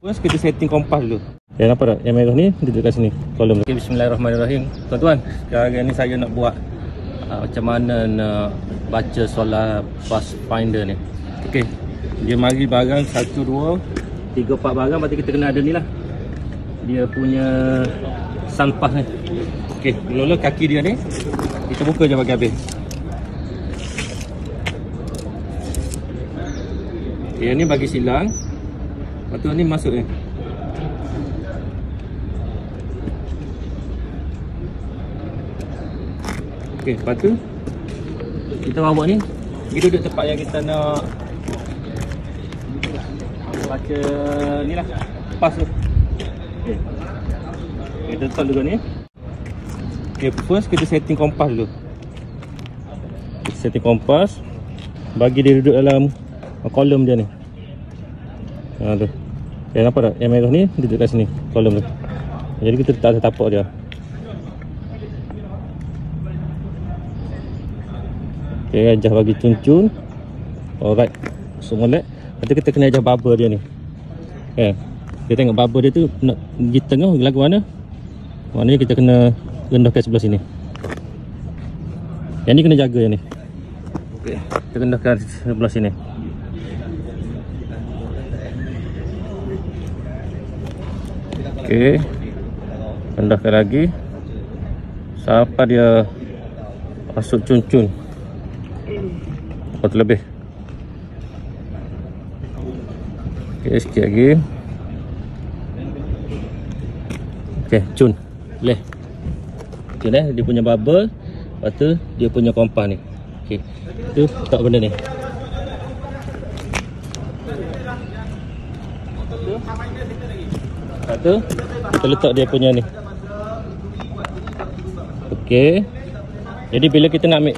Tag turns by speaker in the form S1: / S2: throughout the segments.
S1: Terus kita setting kompas dulu. Okay, nampak tak? Yang merah ni dia duduk kat sini, kolom. Okay, bismillahirrahmanirrahim. Tuan-tuan, sekarang ni saya nak buat macam mana nak baca solar pathfinder ni. Okay, dia mari barang 1, 2, 3, 4 barang. Berarti kita kena ada ni lah, dia punya sun path ni. Okay, mula-mula kaki dia ni kita buka je bagi habis. Okay, yang ni bagi silang. Lepas tu ni masuk ni. Okey, lepas tu kita bawa ni, kita duduk tempat yang kita nak baca ni lah, pas tu. Okey, kita letak dulu ni. Okey, first kita setting kompas dulu. Kita setting kompas, bagi dia duduk dalam kolom dia ni. Tu. Okay, nampak tak? Yang merah ni dia duduk kat sini, kolom tu. Jadi kita letak atas tapak dia. Okay, ajah bagi cun-cun. Alright, so molek. Lepas tu kita kena ajah bubble dia ni. Okay, kita tengok bubble dia tu nak pergi tengah, lagu mana. Maknanya kita kena rendahkan sebelah sini. Yang ni kena jaga yang ni. Okay, kita rendahkan sebelah sini. Okey, rendahkan lagi sampai dia masuk cun-cun atau lebih. Okey, sikit lagi. Okey, cun boleh. Cun dia punya bubble. Lepas tu dia punya kompas ni. Okey, tu letak benda ni. Lepas tu kita letak dia punya ni. Okey, jadi bila kita nak ambil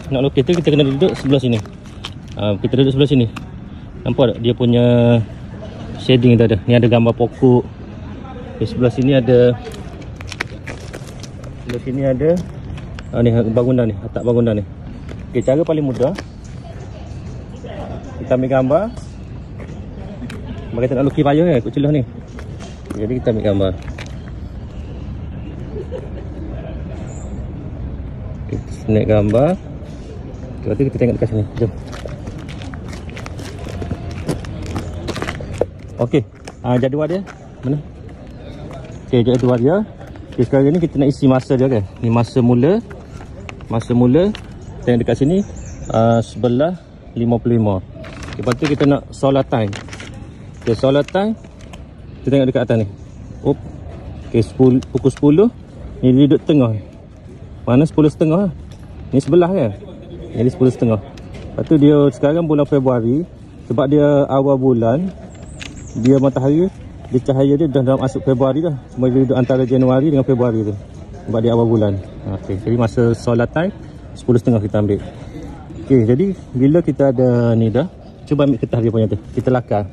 S1: nak lukis tu, kita kena duduk sebelah sini. Kita duduk sebelah sini. Nampak tak dia punya shading tu ada. Ni ada gambar pokok. Okay, sebelah sini ada, sebelah sini ada ni bangunan ni, atap bangunan ni. Okey, cara paling mudah kita ambil gambar. Mari kita nak lukis payung ikut celah ni. Jadi kita ambil gambar. Kita naik gambar. Lepas tu kita tengok dekat sini. Jom. Okey, jadual dia mana? Okey, jadual dia. Okay, sekarang ni kita nak isi masa dia kan. Ni masa mula. Masa mula tengok dekat sini 11.55. Okay, lepas tu kita nak solar time. Okay, solar time kita tengok dekat atas ni. Okay, pukul 10. Ni dia duduk tengah. Mana 10.30. Ni sebelah kan. Jadi 10.30. Lepas tu dia sekarang bulan Februari. Sebab dia awal bulan, dia matahari, dia cahaya dia dah masuk Februari dah. Cuma dia duduk antara Januari dengan Februari tu. Sebab dia awal bulan. Okay, jadi masa solar time 10.30 kita ambil. Okay, jadi bila kita ada ni dah, cuba ambil kertas dia punya tu. Kita lakar.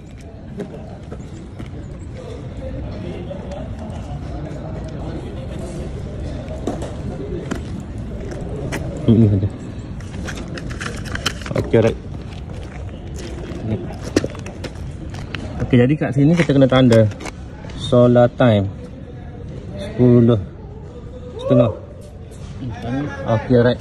S1: Ini saja. Okey, right. Okey, jadi kat sini kita kena tanda solar time 10.30. Okey, right.